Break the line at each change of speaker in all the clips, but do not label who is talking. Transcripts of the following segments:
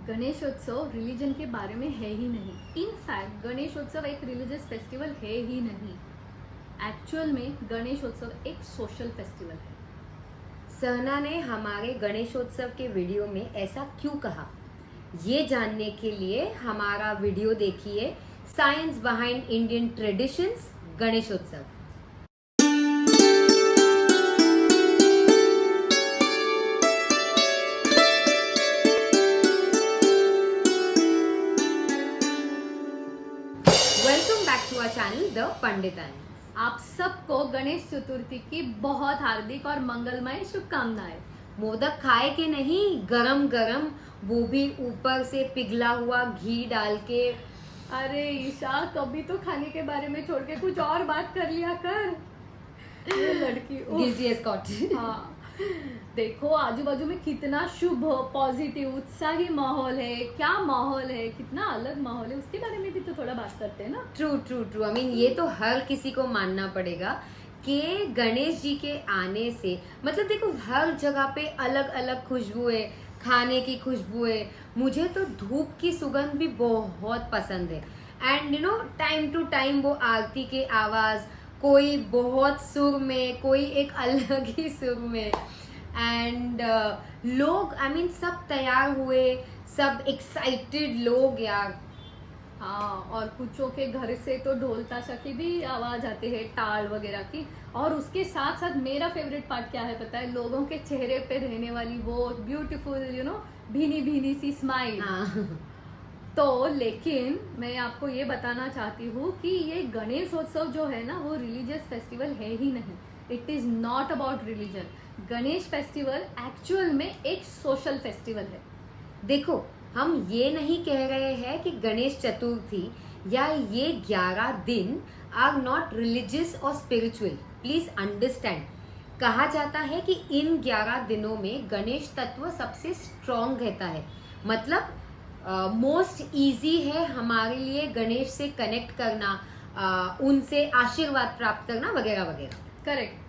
Ganeshotsav religion के बारे में है ही नहीं। इनफैक्ट गणेशोत्सव एक रिलीजियस फेस्टिवल है ही नहीं। एक्चुअल में गणेशोत्सव एक सोशल फेस्टिवल है।
सहना ने हमारे गणेशोत्सव के वीडियो में ऐसा क्यों कहा, ये जानने के लिए हमारा वीडियो देखिए, science behind Indian traditions Ganeshotsav. Welcome back to our channel the Panditani.
आप सबको गणेश चतुर्थी की बहुत हार्दिक और मंगलमय शुभकामनाएं।
मोदक खाए के नहीं, गरम गरम, वो भी ऊपर से पिघला हुआ घी डाल के।
अरे ईशा, कभी तो खाने के बारे में छोड़ के कुछ और बात कर लिया कर। ये लड़की
गिल्टी एज कॉट।
हाँ, देखो आजू बाजू में कितना शुभ, पॉजिटिव, उत्साही माहौल है। क्या माहौल है, कितना अलग माहौल है, उसके बारे में भी तो थोड़ा बात करते हैं ना।
True true true. I mean ये तो हर किसी को मानना पड़ेगा कि गणेश जी के आने से, मतलब देखो हर जगह पे अलग अलग खुशबुएं, खाने की खुशबुएं। मुझे तो धूप की सुगंध भी बहुत पसंद है। And you know, time to time वो आरती के आवाज, कोई बहुत सुर में, कोई एक अलग ही सुर में। एंड लोग, आई मीन सब तैयार हुए, सब एक्साइटेड लोग यार।
हाँ, और कुछों के घर से तो ढोल ताशा की भी आवाज आती है, टाल वगैरह की। और उसके साथ साथ मेरा फेवरेट पार्ट क्या है पता है? लोगों के चेहरे पे रहने वाली वो ब्यूटीफुल भीनी भीनी सी स्माइल।
हाँ।
तो लेकिन मैं आपको ये बताना चाहती हूँ कि ये गणेशोत्सव जो है ना, वो रिलीजियस फेस्टिवल है ही नहीं। It is not about religion. Ganesh festival actual में एक सोशल फेस्टिवल है।
देखो, हम ये नहीं कह रहे हैं कि गणेश चतुर्थी या ये 11 दिन आर नॉट रिलीजियस और स्पिरिचुअल। प्लीज अंडरस्टैंड, कहा जाता है कि इन 11 दिनों में गणेश तत्व सबसे स्ट्रॉन्ग रहता है। मतलब मोस्ट इजी है हमारे लिए गणेश से कनेक्ट करना, उनसे आशीर्वाद प्राप्त करना वगैरह वगैरह।
करेक्ट।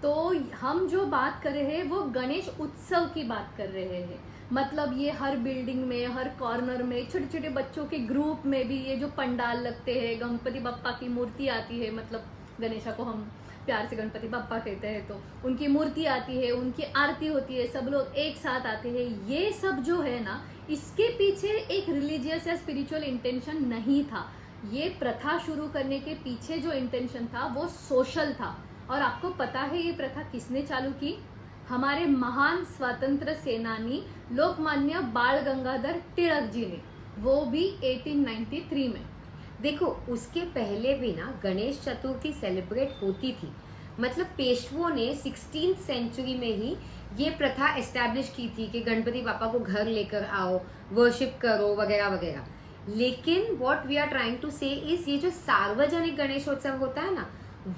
तो हम जो बात कर रहे हैं वो गणेश उत्सव की बात कर रहे हैं। मतलब ये हर बिल्डिंग में, हर कॉर्नर में, छोटे छोटे बच्चों के ग्रुप में भी ये जो पंडाल लगते हैं, गणपति बप्पा की मूर्ति आती है, मतलब गणेशा को हम प्यार से गणपति बप्पा कहते हैं, तो उनकी मूर्ति आती है, उनकी आरती होती है, सब लोग एक साथ आते हैं। ये सब जो है ना, इसके पीछे एक रिलीजियस या स्पिरिचुअल इंटेंशन नहीं था। ये प्रथा शुरू करने के पीछे जो इंटेंशन था वो सोशल था। और आपको पता है ये प्रथा किसने चालू की? हमारे महान स्वतंत्र सेनानी लोकमान्य बाल गंगाधर तिलक जी ने, वो भी 1893 में।
देखो, उसके पहले भी ना गणेश चतुर्थी सेलिब्रेट होती थी। मतलब पेशवों ने 16th सेंचुरी में ही ये प्रथा एस्टैब्लिश की थी कि गणपति पापा को घर लेकर आओ, वर्शिप करो वगैरह वगैरह। लेकिन what we are trying to say is, ये जो सार्वजनिक गणेशोत्सव होता है ना,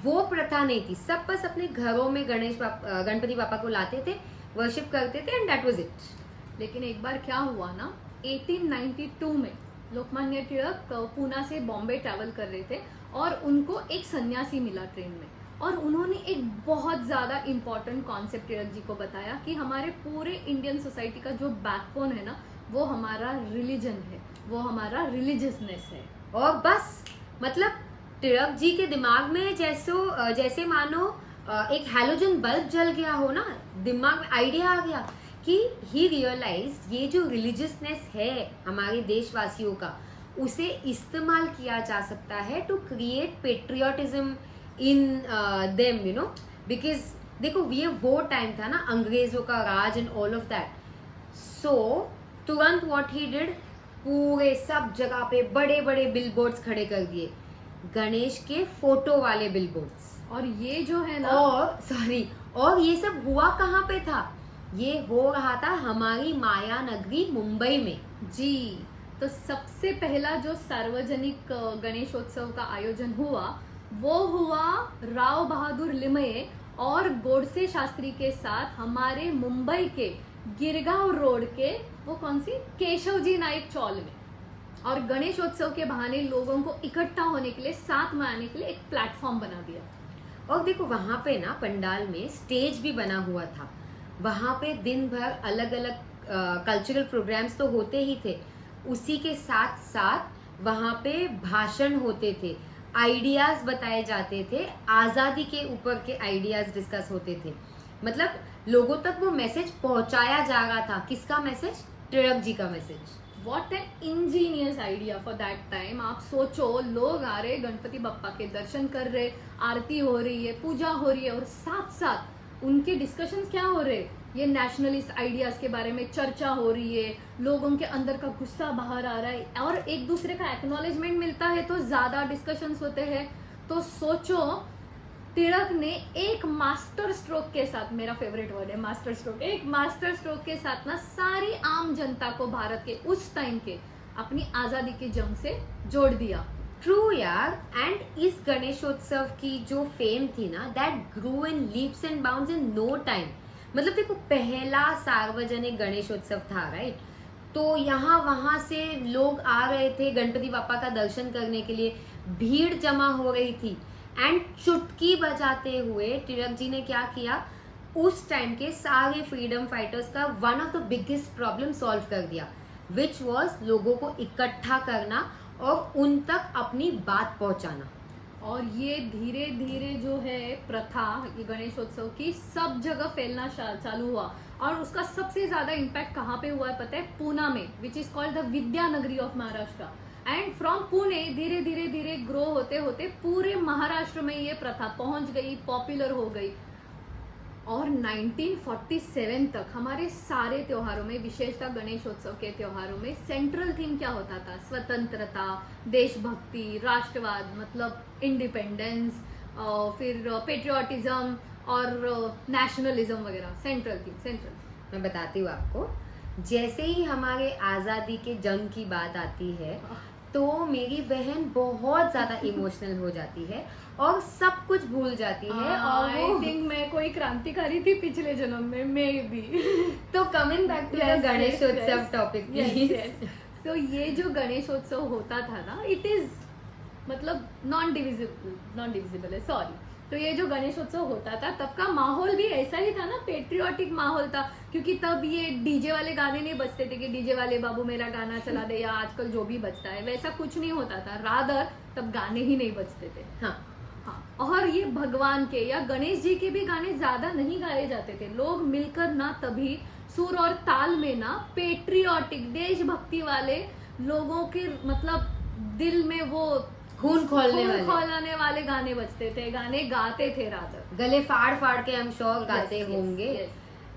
वो प्रथा नहीं थी। सब बस अपने घरों में गणपति पापा को लाते थे, वर्शिप करते थे, एंड दैट वाज इट।
लेकिन एक बार क्या हुआ ना, 1892 में लोकमान्य तिलक पूना से बॉम्बे ट्रैवल कर रहे थे और उनको एक सन्यासी मिला ट्रेन में। और उन्होंने एक बहुत ज़्यादा इम्पोर्टेंट कॉन्सेप्ट तिलक जी को बताया कि हमारे पूरे इंडियन सोसाइटी का जो बैकबोन है ना, वो हमारा रिलीजन है, वो हमारा रिलीजियसनेस है।
और बस, मतलब तिलक जी के दिमाग में जैसे मानो एक हैलोजन बल्ब जल गया हो ना, दिमाग में आइडिया आ गया कि ही रियलाइज ये जो रिलीजियसनेस है हमारे देशवासियों का, उसे इस्तेमाल किया जा सकता है to create patriotism in them, you know. Because देखो, ये वो टाइम था ना अंग्रेजों का राज and all of that. So तुरंत व्हाट ही डिड, पूरे सब जगह पे बड़े बड़े बिलबोर्ड्स खड़े कर दिए, गणेश के फोटो वाले बिलबोर्ड्स।
और ये जो है ना,
और ये सब हुआ कहाँ पे था? ये हो रहा था हमारी माया नगरी मुंबई में।
जी। तो सबसे पहला जो सार्वजनिक गणेशोत्सव का आयोजन हुआ, वो हुआ राव बहादुर लिमये और गोडसे शास्त्री के साथ हमारे मुंबई के गिरगांव रोड के, वो कौन सी, केशवजी नाइक चौल में। और गणेशोत्सव के बहाने लोगों को इकट्ठा होने के लिए, साथ में आने के लिए एक प्लेटफॉर्म बना दिया।
और देखो, वहां पे ना पंडाल में स्टेज भी बना हुआ था। वहां पे दिन भर अलग अलग कल्चरल प्रोग्राम्स तो होते ही थे, उसी के साथ साथ वहाँ पे भाषण होते थे, आइडियाज बताए जाते थे, आज़ादी के ऊपर के आइडियाज डिस्कस होते थे। मतलब लोगों तक वो मैसेज पहुंचाया जा रहा था। किसका मैसेज? टिळक जी का message.
What an Angénieux idea for that time. आप सोचो, लोग आ रहे गणपति बप्पा के दर्शन कर रहे, आरती हो रही है, पूजा हो रही है, और साथ साथ उनके डिस्कशंस क्या हो रहे, ये नेशनलिस्ट आइडियाज के बारे में चर्चा हो रही है, लोगों के अंदर का गुस्सा बाहर आ रहा है, और एक दूसरे का एक्नॉलेजमेंट मिलता है तो ज्यादा डिस्कशंस होते हैं। तो सोचो, तिलक ने एक मास्टर स्ट्रोक के साथ, मेरा फेवरेट वर्ड है मास्टर स्ट्रोक, एक मास्टर स्ट्रोक के साथ ना सारी आम जनता को भारत के उस टाइम के अपनी आजादी के जंग से जोड़ दिया।
ट्रू यार। एंड इस गणेशोत्सव की जो फेम थी ना, that grew in leaps and bounds in no time. मतलब देखो, पहला सार्वजनिक गणेशोत्सव था, राइट? तो यहाँ वहां से लोग आ रहे थे गणपति बापा का दर्शन करने के लिए, भीड़ जमा हो रही थी। एंड चुटकी बजाते हुए टिळक जी ने क्या किया, उस टाइम के सारे फ्रीडम फाइटर्स का one of the biggest problem solve कर दिया, विच वॉज लोगों को इकट्ठा करना और उन तक अपनी बात पहुंचाना।
और ये धीरे धीरे जो है प्रथा, ये गणेशोत्सव की सब जगह फैलना चालू हुआ। और उसका सबसे ज्यादा इम्पैक्ट कहाँ पे हुआ है पता है? पूना में, which is called the Vidyanagari of Maharashtra. And from Pune धीरे धीरे धीरे ग्रो होते होते पूरे महाराष्ट्र में ये प्रथा पहुंच गई, पॉपुलर हो गई। और 1947 तक हमारे सारे त्योहारों में, विशेषतः गणेशोत्सव के त्योहारों में, सेंट्रल थीम क्या होता था? स्वतंत्रता, देशभक्ति, राष्ट्रवाद, मतलब इंडिपेंडेंस, फिर पेट्रियोटिज्म और नेशनलिज्म वगैरह। Central theme.
मैं बताती हूँ आपको, जैसे ही हमारे आज़ादी के जंग की बात आती है तो मेरी बहन बहुत ज्यादा इमोशनल हो जाती है और सब कुछ भूल जाती है। और
आई थिंक मैं कोई क्रांतिकारी थी पिछले जन्म में, मे बी।
तो coming back to the Ganeshotsav topic,
तो ये जो गणेशोत्सव होता था ना, इट इज मतलब नॉन डिविजिबल है, सॉरी। तो ये जो गणेशोत्सव होता था तब का माहौल भी ऐसा ही था ना, पेट्रियोटिक माहौल था। क्योंकि तब ये डीजे वाले गाने नहीं बजते थे कि डीजे वाले बाबू मेरा गाना चला दे, या आजकल जो भी बजता है वैसा कुछ नहीं होता था। रादर तब गाने ही नहीं बजते थे।
हाँ।
और ये भगवान के या गणेश जी के भी गाने ज्यादा नहीं गाए जाते थे। लोग मिलकर ना तभी सुर और ताल में ना पेट्रियोटिक, देशभक्ति वाले लोगों के मतलब दिल में वो
खून
खोलने वाले गाने बजते थे, गाने गाते थे, रादर
गले फाड़ फाड़ के हम श्योर गाते होंगे।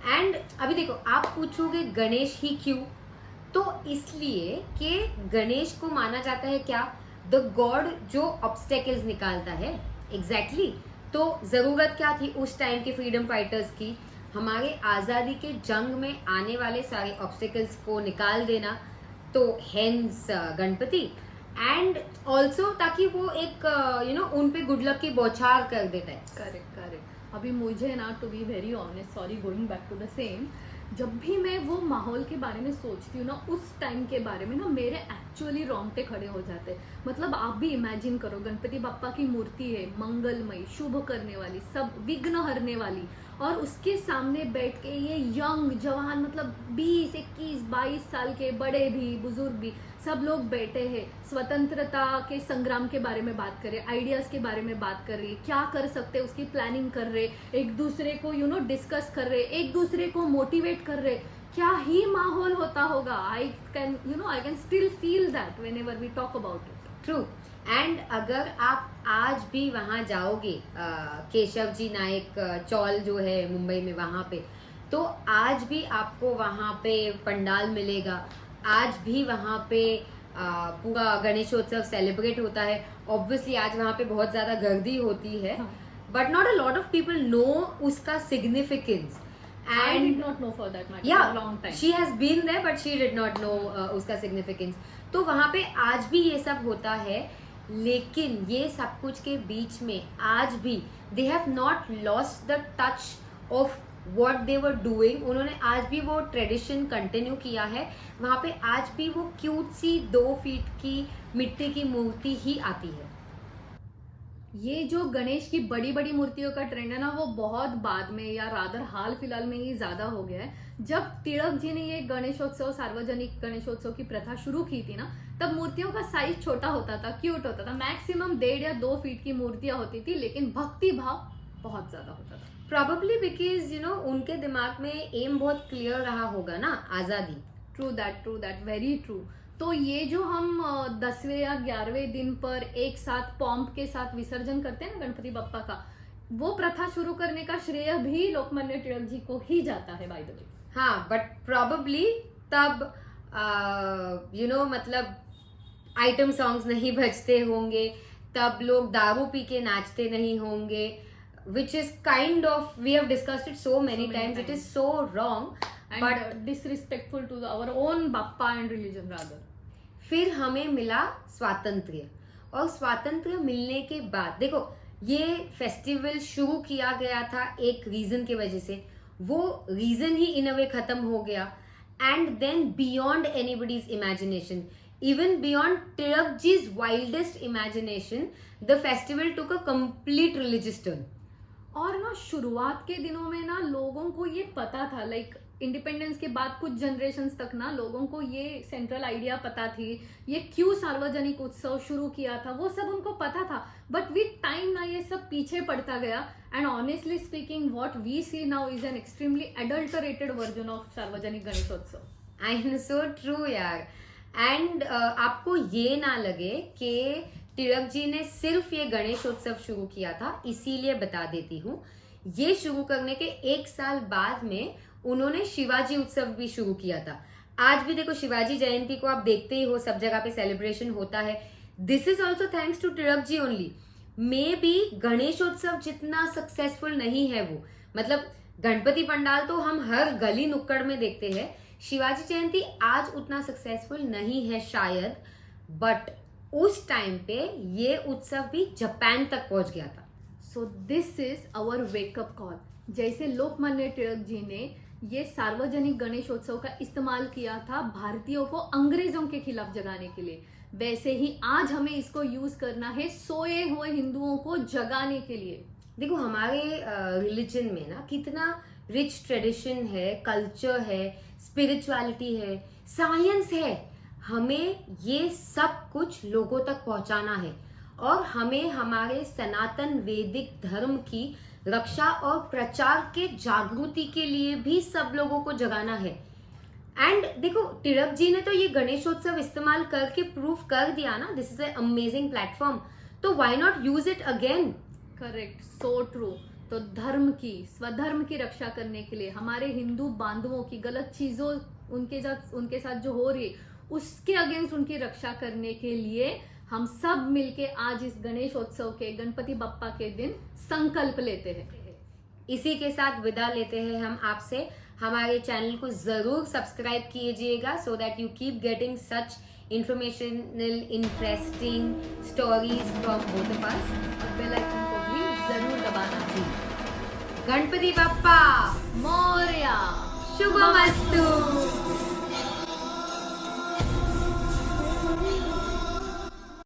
एंड अभी देखो, आप पूछोगे गणेश ही क्यों? तो इसलिए कि गणेश को माना जाता है क्या? द गॉड जो ऑब्स्टेकल्स निकालता है। एग्जैक्टली। तो जरूरत क्या थी उस टाइम के फ्रीडम फाइटर्स की? हमारे आजादी के जंग में आने वाले सारे ऑब्स्टेकल्स को निकाल देना। तो हेंस गणपति, एंड ऑल्सो ताकि वो एक उन पे गुड लक की बौछार कर देता है।
करेक्ट। अभी मुझे ना, to be very honest, sorry going back to the same, जब भी मैं वो माहौल के बारे में सोचती हूँ ना, उस टाइम के बारे में ना, मेरे एक्चुअली रोंगटे खड़े हो जाते हैं। मतलब आप भी इमेजिन करो, गणपति बाप्पा की मूर्ति है, मंगलमयी, शुभ करने वाली, सब विघ्न हरने वाली, और उसके सामने बैठ के ये यंग जवान, मतलब 20, 21, 22 साल के बड़े भी बुजुर्ग भी सब लोग बैठे हैं, स्वतंत्रता के संग्राम के बारे में बात कर रहे, आइडियाज के बारे में बात कर रहे, क्या कर सकते हैं उसकी प्लानिंग कर रहे, एक दूसरे को डिस्कस कर रहे, एक दूसरे को मोटिवेट कर रहे। क्या ही माहौल होता होगा। I can still feel that whenever we talk about it.
True. And अगर आप आज भी वहां जाओगे, केशव जी नायक चौल जो है मुंबई में, वहां पे, तो आज भी आपको वहां पे पंडाल मिलेगा। आज भी वहां पे पूरा गणेशोत्सव सेलिब्रेट होता है। ऑब्वियसली आज वहां पे बहुत ज्यादा गर्दी होती है, but not a lot of people know उसका significance.
I did not know for that matter for a long time.
she has been there but she did not know उसका सिग्निफिकेंस। तो वहां पे आज भी ये सब होता है, लेकिन ये सब कुछ के बीच में आज भी they have not lost the touch of what they were doing। उन्होंने आज भी वो ट्रेडिशन कंटिन्यू किया है। वहां पे आज भी वो क्यूट सी 2 फीट की मिट्टी की मूर्ति ही आती है।
ये जो गणेश की बड़ी बड़ी मूर्तियों का ट्रेंड है ना, वो बहुत बाद में या रादर हाल फिलहाल में ही ज्यादा हो गया है। जब तिलक जी ने ये गणेशोत्सव, सार्वजनिक गणेशोत्सव की प्रथा शुरू की थी ना, तब मूर्तियों का साइज छोटा होता था, क्यूट होता था, मैक्सिमम 1.5 या 2 फीट की मूर्तियां होती थी, लेकिन भक्ति भाव बहुत ज्यादा होता था।
प्रॉबेबली बिकॉज उनके दिमाग में एम बहुत क्लियर रहा होगा ना, आजादी।
True that, very true. तो ये जो हम 10वें या 11वें दिन पर एक साथ पॉम्प के साथ विसर्जन करते हैं ना गणपति बप्पा का, वो प्रथा शुरू करने का श्रेय भी लोकमान्य तिलक जी को ही जाता है, बाय द वे।
हाँ, बट प्रॉबेबली तब मतलब आइटम सॉन्ग्स नहीं बजते होंगे, तब लोग दारू पी के नाचते नहीं होंगे, which is kind of, we have discussed it so many times, it is so wrong
And
but
disrespectful to our own Bappa and religion rather.
फिर हमें मिला स्वातंत्र्य, और स्वातंत्र्य मिलने के बाद देखो ये फेस्टिवल शुरू किया गया था एक रीजन की वजह से, वो रीजन ही इन अ वे खत्म हो गया, and then beyond anybody's imagination, even beyond Tilak ji's wildest imagination, the festival took a complete religious turn.
और ना शुरुआत के दिनों में ना लोगों को ये पता था, लाइक इंडिपेंडेंस के बाद कुछ जनरेशन्स तक ना लोगों को ये सेंट्रल आइडिया पता थी, ये क्यों सार्वजनिक उत्सव शुरू किया था, वो सब उनको पता था। बट विद टाइम ना ये सब पीछे पड़ता गया, and honestly speaking what we see now is an extremely adulterated version of Sarvajanik Ganeshotsav.
I am so true यार। एंड आपको ये ना लगे कि तिलक जी ने सिर्फ ये गणेशोत्सव शुरू किया था, इसीलिए बता देती हूँ, ये शुरू करने के 1 साल बाद में उन्होंने शिवाजी उत्सव भी शुरू किया था। आज भी देखो शिवाजी जयंती को आप देखते ही हो, सब जगह पे सेलिब्रेशन होता है। This is also thanks to Tilak ji only. Maybe Ganeshotsav जितना सक्सेसफुल नहीं है वो, मतलब गणपति पंडाल तो हम हर गली नुक्कड़ में देखते हैं, शिवाजी जयंती आज उतना सक्सेसफुल नहीं है शायद, बट उस टाइम पे ये उत्सव भी जापान तक पहुंच गया था।
So this is our wake up call. जैसे लोकमान्य तिलक जी ने ये सार्वजनिक गणेशोत्सव का इस्तेमाल किया था भारतीयों को अंग्रेजों के खिलाफ जगाने के लिए, वैसे ही आज हमें इसको यूज करना है सोए हुए हिंदुओं को जगाने के लिए।
देखो हमारे रिलीजन में ना कितना रिच ट्रेडिशन है, कल्चर है, स्पिरिचुअलिटी है, साइंस है। हमें ये सब कुछ लोगों तक पहुंचाना है, और हमें हमारे सनातन वैदिक धर्म की रक्षा और प्रचार के जागृति के लिए भी सब लोगों को जगाना है। एंड देखो तिलक जी ने तो ये गणेशोत्सव इस्तेमाल करके प्रूव कर दिया ना, this is a amazing platform, तो why not use it again.
Correct, so true. तो धर्म की, स्वधर्म की रक्षा करने के लिए, हमारे हिंदू बांधवों की गलत चीजों उनके साथ जो हो रही है उसके अगेंस्ट उनकी रक्षा करने के लिए हम सब मिलके आज इस गणेशोत्सव के, गणपति बप्पा के दिन संकल्प लेते हैं।
इसी के साथ विदा लेते हैं हम आपसे। हमारे चैनल को जरूर सब्सक्राइब कीजिएगा, so that you keep getting such informational interesting stories from both of us.
और बेल आइकन को भी जरूर दबाना।
गणपति बप्पा
मोरया।
शुभमस्तु।